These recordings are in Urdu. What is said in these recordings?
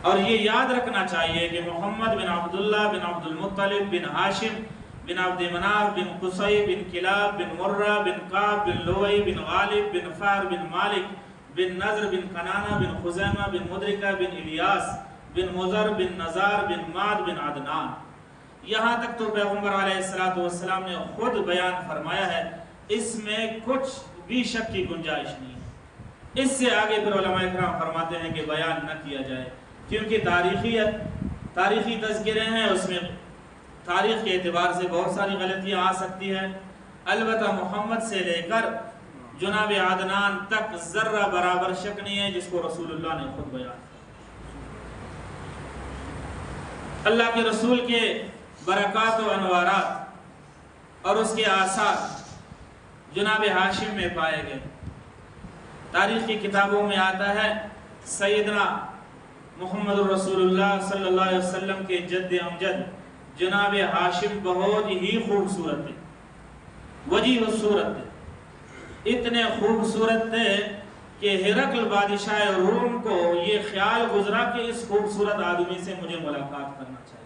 اور یہ یاد رکھنا چاہیے کہ محمد بن عبداللہ بن عبد المطلب بن ہاشم بن عبد مناف بن قصی بن کلاب بن مرہ بن کعب بن لوئی بن غالب بن فہر بن مالک بن نضر بن کنانہ بن خزیمہ بن مدرکہ بن الیاس بن مضر بن نزار بن ماد بن عدنان. یہاں تک تو پیغمبر علیہ السلام نے خود بیان فرمایا ہے، اس میں کچھ بھی شک کی گنجائش نہیں ہے. اس سے آگے پھر علماء اکرام فرماتے ہیں کہ بیان نہ کیا جائے، کیونکہ تاریخی تذکرے ہیں، اس میں تاریخ کے اعتبار سے بہت ساری غلطیاں آ سکتی ہیں. البتہ محمد سے لے کر جناب عدنان تک ذرہ برابر شک نہیں ہے، جس کو رسول اللہ نے خود بیان کیا. اللہ کے رسول کے برکات و انوارات اور اس کے آثار جناب ہاشم میں پائے گئے. تاریخ کی کتابوں میں آتا ہے سیدنا محمد رسول اللہ صلی اللہ علیہ وسلم کے جد امجد جناب ہاشم بہت ہی خوبصورت تھے، وجیہ الصورت تھے، اتنے خوبصورت تھے کہ ہرقل بادشاہ روم کو یہ خیال گزرا کہ اس خوبصورت آدمی سے مجھے ملاقات کرنا چاہیے.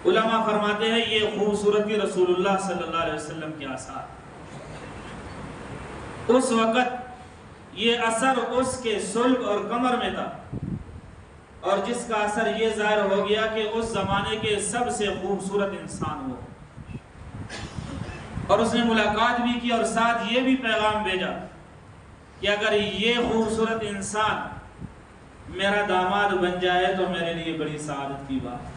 علماء فرماتے ہیں یہ خوبصورتی رسول اللہ صلی اللہ علیہ وسلم کے آثار. اس وقت یہ اثر اس کے صلب اور کمر میں تھا، اور جس کا اثر یہ ظاہر ہو گیا کہ اس زمانے کے سب سے خوبصورت انسان ہو. اور اس نے ملاقات بھی کی اور ساتھ یہ بھی پیغام بھیجا کہ اگر یہ خوبصورت انسان میرا داماد بن جائے تو میرے لیے بڑی سعادت کی بات ہے.